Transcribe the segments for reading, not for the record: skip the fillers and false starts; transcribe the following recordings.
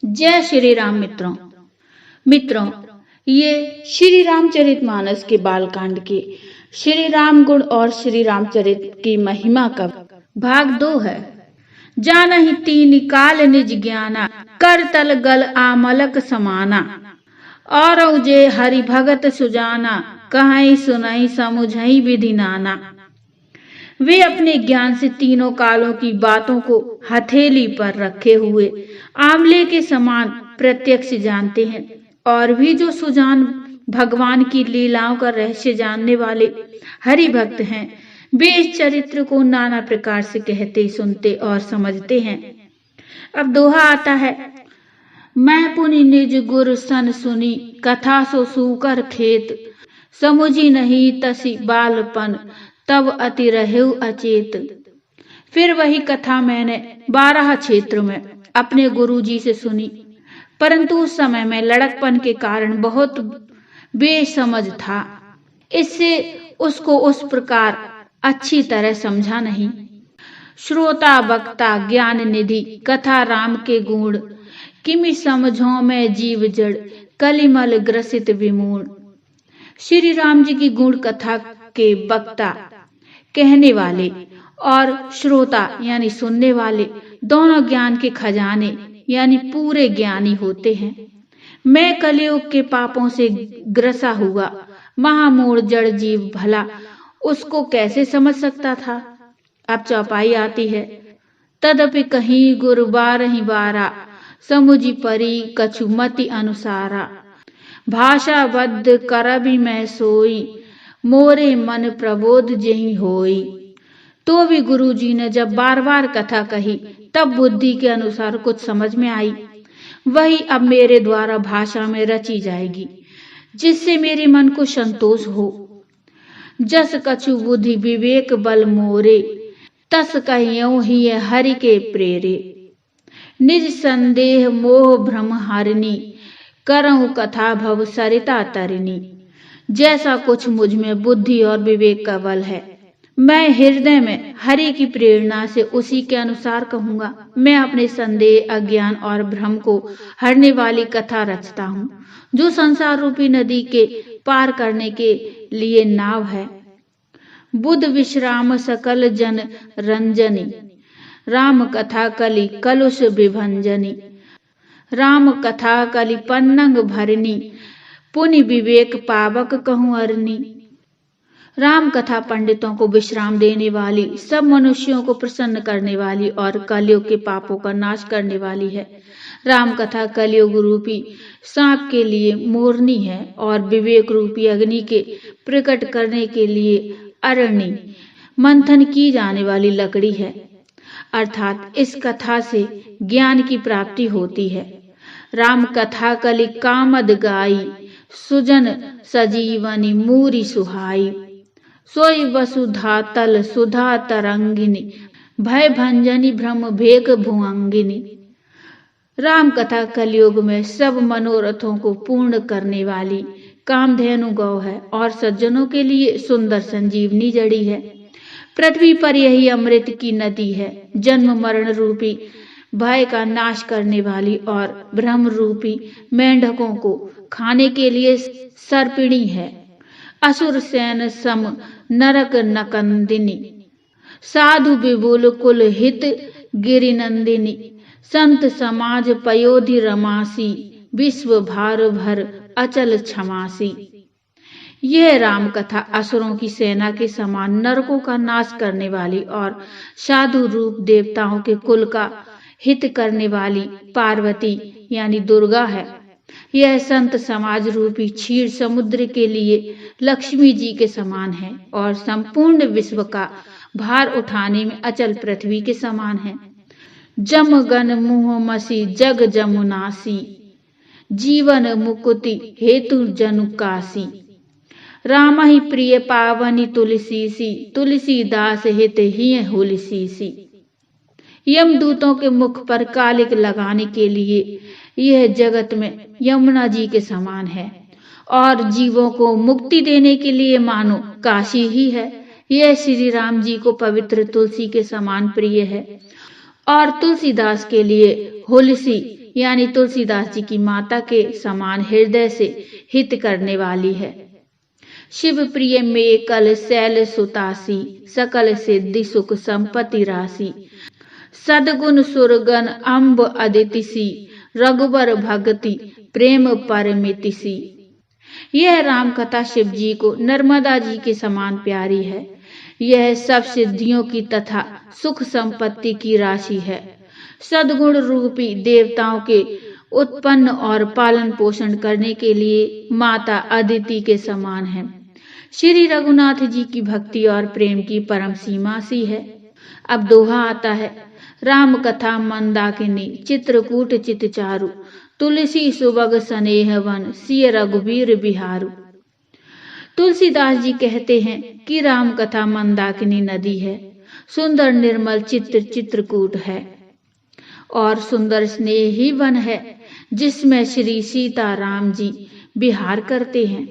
जय श्री राम मित्रों, ये श्री रामचरितमानस के बालकांड के श्री राम गुण और श्री रामचरित की महिमा का भाग 2 है। जानहि तीन काल निज ज्ञाना, कर तल गल आमलक समाना। और जे हरि भगत सुजाना, कहीं सुनहि समुझहि विधि नाना। वे अपने ज्ञान से तीनों कालों की बातों को हथेली पर रखे हुए आंवले के समान प्रत्यक्ष जानते हैं, और भी जो सुजान भगवान की लीलाओं का रहस्य जानने वाले हरि भक्त हैं, वे इस चरित्र को नाना प्रकार से कहते, सुनते और समझते हैं। अब दोहा आता है। मैं पुनि निज गुर सन सुनी, कथा सो सूकर खेत। समुझी नहीं तसी बालपन, तब अति रहेउ अचेत। फिर वही कथा मैंने 12 क्षेत्र में अपने गुरुजी से सुनी, परंतु उस समय में लड़कपन के कारण बहुत बेसमझ था, इससे उसको उस प्रकार अच्छी तरह समझा नहीं। श्रोता वक्ता ज्ञान निधि, कथा राम के गुण। किमि समझो में जीव जड़, कलिमल ग्रसित विमूढ़। श्री राम जी की गुण कथा के वक्ता कहने वाले और श्रोता यानी सुनने वाले दोनों ज्ञान के खजाने यानी पूरे ज्ञानी होते हैं। मैं कलयुग के पापों से ग्रसा हुआ महामूढ़ जड़ जीव भला उसको कैसे समझ सकता था। अब चौपाई आती है। तदपि कहीं गुरु बारहि बारा, समुझि परी कछु मति अनुसारा। भाषा बद्ध करबि मैं सोई, मोरे मन प्रबोध जेहि होई। तो भी गुरुजी ने जब बार बार कथा कही, तब बुद्धि के अनुसार कुछ समझ में आई। वही अब मेरे द्वारा भाषा में रची जाएगी, जिससे मेरे मन को संतोष हो। जस कछु बुद्धि विवेक बल मोरे, तस कहियो ही हरि के प्रेरे। निज संदेह मोह भ्रम हारिनी, करऊं कथा भव सरिता तरिनी। जैसा कुछ मुझ में बुद्धि और विवेक का बल है, मैं हृदय में हरि की प्रेरणा से उसी के अनुसार कहूंगा। मैं अपने संदेह, अज्ञान और भ्रम को हरने वाली कथा रचता हूँ, जो संसार रूपी नदी के पार करने के लिए नाव है। बुध विश्राम सकल जन रंजनी, राम कथा कलि कलुष विभंजनी। राम कथा कलि पन्नग भरनी, पुनि विवेक पावक कहूँ अरनी। राम कथा पंडितों को विश्राम देने वाली, सब मनुष्यों को प्रसन्न करने वाली और कलयुग के पापों का नाश करने वाली है। राम कथा कलयुग रूपी सांप के लिए मोरनी है और विवेक रूपी अग्नि के प्रकट करने के लिए अरणी, मंथन की जाने वाली लकड़ी है। अर्थात इस कथा से ज्ञान की प्राप्ति होती है। राम कथा कलि कामद गाई, सुजन सजीवनी मूरी सुहाई। सोई वसुधा तल सुधा तरंगिनी, भय भंजनी भ्रम भेग भुअंगिनी। राम कथा कलयुग में सब मनोरथों को पूर्ण करने वाली कामधेनु गौ है और सज्जनों के लिए सुंदर संजीवनी जड़ी है। पृथ्वी पर यही अमृत की नदी है, जन्म मरण रूपी भय का नाश करने वाली और भ्रम रूपी मेंढकों को खाने के लिए सर्पिणी है। असुर सैन सम नरक नकंदिनी, साधु विपुल कुल हित गिरिनंदिनी। संत समाज पयोधि रमासी, विश्व भार भर अचल क्षमासी। यह राम कथा असुरों की सेना के समान नरकों का नाश करने वाली और साधु रूप देवताओं के कुल का हित करने वाली पार्वती यानी दुर्गा है। यह संत समाज रूपी क्षीर समुद्र के लिए लक्ष्मी जी के समान है और संपूर्ण विश्व का भार उठाने में अचल पृथ्वी के समान है। जम गन मुँह मसी जग जमुनासी, जीवन मुकुति हेतु जनुकासी। राम ही प्रिय पावनी तुलसीसी, तुलसीदास हित ही हुलसीसी। यमदूतों के मुख पर कालिक लगाने के लिए यह जगत में यमुना जी के समान है और जीवों को मुक्ति देने के लिए मानो काशी ही है। यह श्री राम जी को पवित्र तुलसी के समान प्रिय है और तुलसीदास के लिए हुलसी यानी तुलसीदास जी की माता के समान हृदय से हित करने वाली है। शिव प्रिय में कल शैल सुतासी, सकल सिद्धि सुख संपत्ति राशि। सदगुण सुरगन अम्ब अदितिसी, रघुबर भक्ति प्रेम परमितिसी। यह राम कथा शिव जी को नर्मदा जी के समान प्यारी है। यह सब सिद्धियों की तथा सुख संपत्ति की राशि है। सद्गुण रूपी देवताओं के उत्पन्न और पालन पोषण करने के लिए माता अदिति के समान है। श्री रघुनाथ जी की भक्ति और प्रेम की परम सीमा सी है। अब दोहा आता है। राम कथा मंदाकिनी, चित्रकूट चित चारु, तुलसी सुबग स्नेह वन, सिय रघुबीर बिहारू। तुलसीदास जी कहते हैं कि राम कथा मंदाकिनी नदी है, सुंदर निर्मल चित्रकूट है और सुंदर स्नेही वन है जिसमें श्री सीता राम जी विहार करते हैं।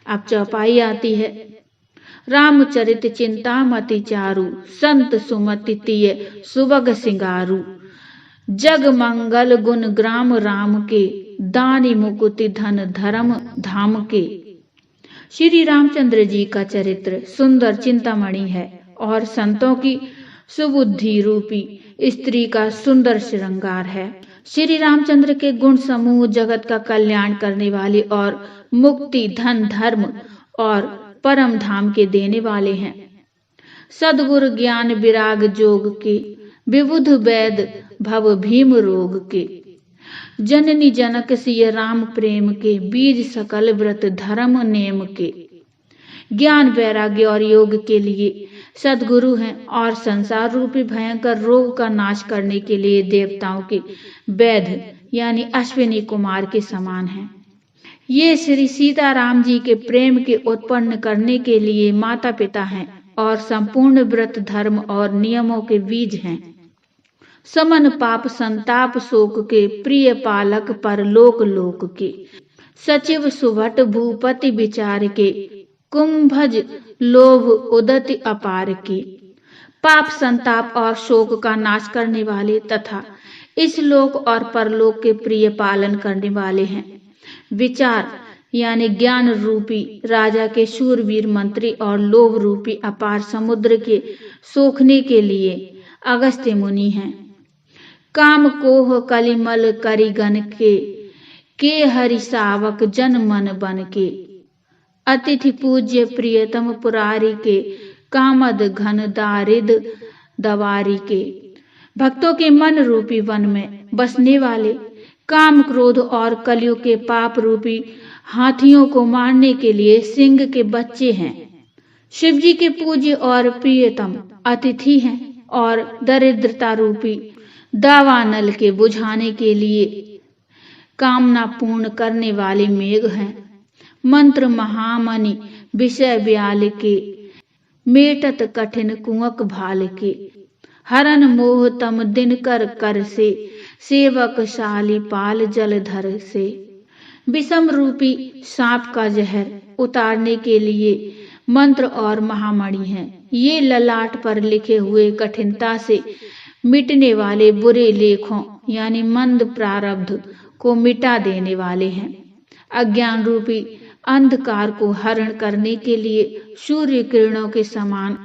अब चौपाई आती है। रामचरित चिंतामति चारु, संत सुमति तिय सुबग सिंगारू। जग मंगल गुण ग्राम राम के, दानी मुकुति धन धर्म धाम के। श्री रामचंद्र जी का चरित्र सुंदर चिंतामणि है और संतों की सुबुद्धि रूपी स्त्री का सुंदर श्रृंगार है। श्री रामचंद्र के गुण समूह जगत का कल्याण करने वाले और मुक्ति धन धर्म और परम धाम के देने वाले हैं। सद्गुरु ज्ञान विराग जोग के, विबुध वैद भव भीम रोग के। जननी जनक सिय राम प्रेम के, बीज सकल व्रत धर्म नेम के। ज्ञान वैराग्य और योग के लिए सद्गुरु हैं और संसार रूपी भयंकर रोग का नाश करने के लिए देवताओं के वैद्य यानी अश्विनी कुमार के समान हैं। ये श्री सीताराम जी के प्रेम के उत्पन्न करने के लिए माता पिता हैं और संपूर्ण व्रत धर्म और नियमों के बीज हैं। समन पाप संताप शोक के, प्रिय पालक परलोक लोक के। सचिव सुभट भूपति विचार के, कुंभज लोभ उदति अपार के। पाप संताप और शोक का नाश करने वाले तथा इस लोक और परलोक के प्रिय पालन करने वाले हैं। विचार यानी ज्ञान रूपी राजा के शूरवीर मंत्री और लोभ रूपी अपार समुद्र के सोखने के लिए अगस्त्य मुनि हैं। काम कोह कलिमल करिगन के हरि सावक जन मन बन के। अतिथि पूज्य प्रियतम पुरारी के, कामद घन दारिद दवारी के। भक्तों के मन रूपी वन में बसने वाले काम क्रोध और कलयुग के पाप रूपी हाथियों को मारने के लिए सिंह के बच्चे हैं। शिव जी के पूज्य और प्रियतम अतिथि हैं और दरिद्रता रूपी दावानल के बुझाने के लिए कामना पूर्ण करने वाले मेघ हैं। मंत्र महामणि विषय ब्याल के, मेटत कठिन कुंवक भाल के। हरन मोह तम दिन कर से, सेवक शाली पाल जलधर से। विषम रूपी सांप का जहर उतारने के लिए मंत्र और महामणि हैं। ये ललाट पर लिखे हुए कठिनता से मिटने वाले बुरे लेखों यानी मंद प्रारब्ध को मिटा देने वाले हैं। अज्ञान रूपी अंधकार को हरण करने के लिए सूर्य किरणों के समान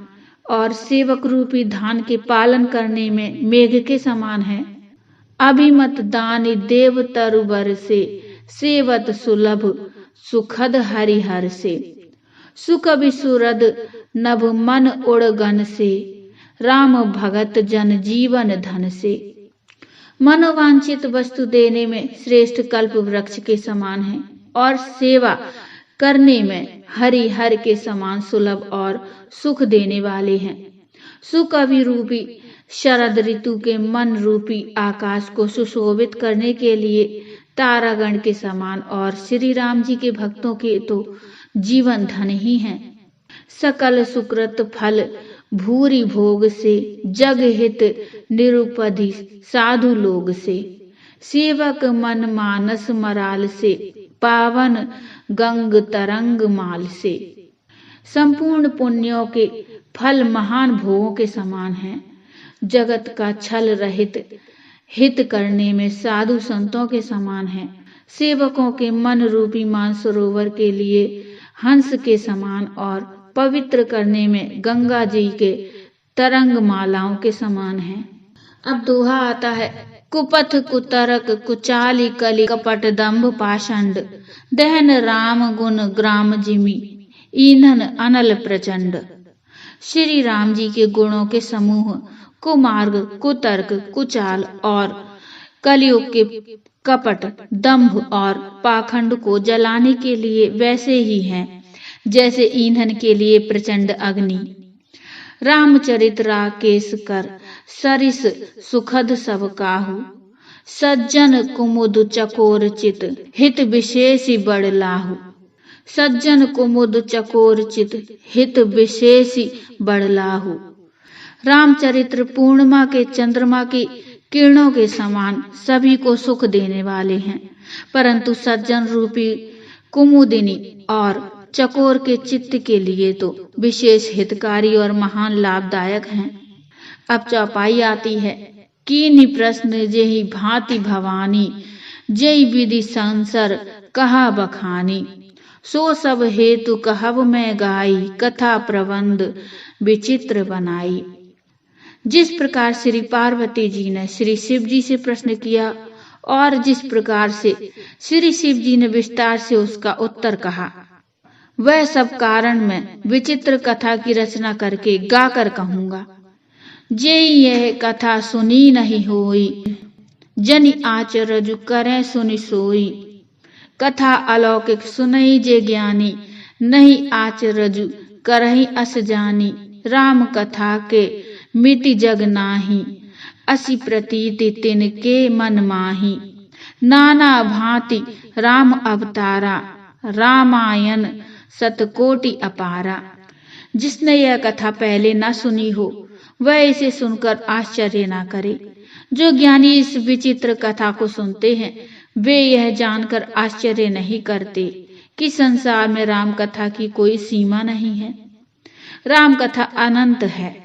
और सेवक रूपी धान के पालन करने में मेघ के समान है। अभिमत दान देव तरुबर से, सेवत सुलभ सुखद हरिहर से। सुख विसुरद नभ मन उड़गन से, राम भगत जन जीवन धन से। मनोवांछित वस्तु देने में श्रेष्ठ कल्प वृक्ष के समान है और सेवा करने में हरिहर के समान सुलभ और सुख देने वाले हैं। सुकवि रूपी शरद ऋतु के मन रूपी आकाश को सुशोभित करने के लिए तारागण के समान और श्री राम जी के भक्तों के तो जीवन धन ही हैं। सकल सुकृत फल भूरि भोग से, जग हित निरुपधि साधु लोग से। सेवक मन मानस मराल से, पावन गंग तरंग माल से। संपूर्ण पुण्यों के फल महान भोगों के समान हैं। जगत का छल रहित हित करने में साधु संतों के समान हैं। सेवकों के मन रूपी मानसरोवर के लिए हंस के समान और पवित्र करने में गंगा जी के तरंग मालाओं के समान हैं। अब दोहा आता है, कुपथ कुतरक कुचाली कली कपट दंभ पाषंड, दहन राम गुण ग्राम जिमि ईंधन अनल प्रचंड। श्री राम जी के गुणों के समूह कुमार्ग, कुतर्क, कुचाल और कलयुग के कपट, दंभ और पाखंड को जलाने के लिए वैसे ही हैं जैसे ईंधन के लिए प्रचंड अग्नि। रामचरित राकेश कर सरिस सुखद सब काहू, सज्जन कुमुद चकोर चित हित विशेषी बड़ लाहू। सज्जन कुमुद चकोर चित हित विशेषी बड़ लाहू। रामचरित्र पूर्णिमा के चंद्रमा की किरणों के समान सभी को सुख देने वाले हैं, परंतु सज्जन रूपी कुमुदिनी और चकोर के चित्त के लिए तो विशेष हितकारी और महान लाभदायक हैं। अब चौपाई आती है, कीन्ही प्रश्न जेहि भांति भवानी, जय विधि संसर कहा बखानी। सो सब हेतु कहब मैं गाई, कथा प्रबंध विचित्र बनाई। जिस प्रकार श्री पार्वती जी ने श्री शिव जी से प्रश्न किया और जिस प्रकार से श्री शिव जी ने विस्तार से उसका उत्तर कहा, वह सब कारण मैं विचित्र कथा की रचना करके गाकर कहूंगा। जेई यह कथा सुनी नहीं होई, जनि आचरजु करें सुनि सोई। कथा अलौकिक सुनई जे ज्ञानी, नहीं आचरजु करही अस जानी। राम कथा के मिति जग नाही, असी प्रतीति तिनके मन माही। नाना भांति राम अवतारा, रामायण सतकोटि अपारा। जिसने यह कथा पहले न सुनी हो वह इसे सुनकर आश्चर्य न करे। जो ज्ञानी इस विचित्र कथा को सुनते हैं वे यह जानकर आश्चर्य नहीं करते कि संसार में राम कथा की कोई सीमा नहीं है। राम कथा अनंत है।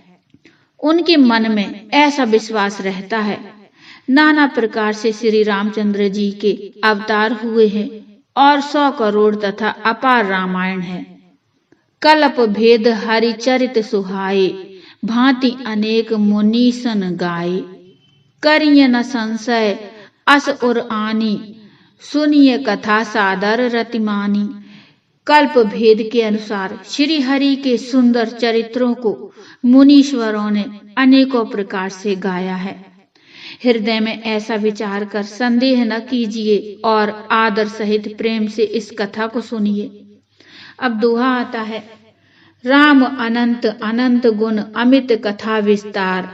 उनके मन में ऐसा विश्वास रहता है। नाना प्रकार से श्री रामचंद्र जी के अवतार हुए हैं और 100 करोड़ तथा अपार रामायण है। कल्प भेद हरिचरित सुहाए, भांति अनेक मुनीसन गाए। करिय न संशय अस उर आनी, सुनिय कथा सादर रतिमानी। कल्प भेद के अनुसार श्री हरि के सुंदर चरित्रों को मुनीश्वरों ने अनेकों प्रकार से गाया है। हृदय में ऐसा विचार कर संदेह न कीजिए और आदर सहित प्रेम से इस कथा को सुनिए। अब दोहा आता है, राम अनंत अनंत गुण अमित कथा विस्तार,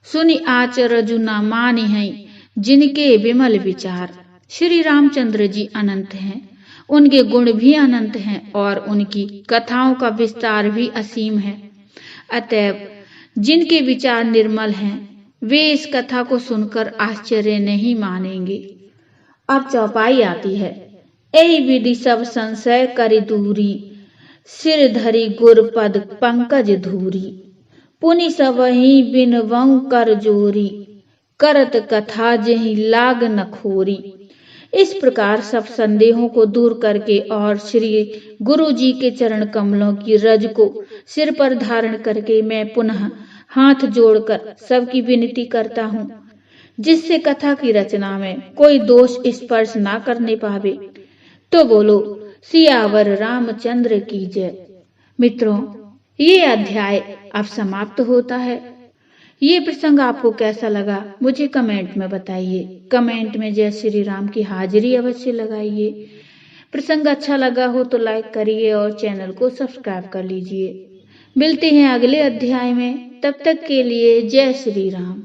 सुनि आचरजु न मानि हैं जिनके विमल विचार। श्री रामचंद्र जी अनंत हैं, उनके गुण भी अनंत हैं और उनकी कथाओं का विस्तार भी असीम है। अतएव जिनके विचार निर्मल हैं वे इस कथा को सुनकर आश्चर्य नहीं मानेंगे। अब चौपाई आती है, ऐ विधि सब संशय करि दूरी, सिर धरि गुर पद पंकज धूरी। पुनि सबहि बिनवउ कर जोरी, करत कथा जेहि लाग न खोरी। इस प्रकार सब संदेहों को दूर करके और श्री गुरु जी के चरण कमलों की रज को सिर पर धारण करके मैं पुनः हाथ जोड़कर सबकी विनती करता हूँ, जिससे कथा की रचना में कोई दोष स्पर्श ना करने पावे, तो बोलो सियावर रामचंद्र की जय। मित्रों, ये अध्याय अब समाप्त होता है। ये प्रसंग आपको कैसा लगा मुझे कमेंट में बताइए। कमेंट में जय श्री राम की हाजिरी अवश्य लगाइए। प्रसंग अच्छा लगा हो तो लाइक करिए और चैनल को सब्सक्राइब कर लीजिए। मिलते हैं अगले अध्याय में, तब तक के लिए जय श्री राम।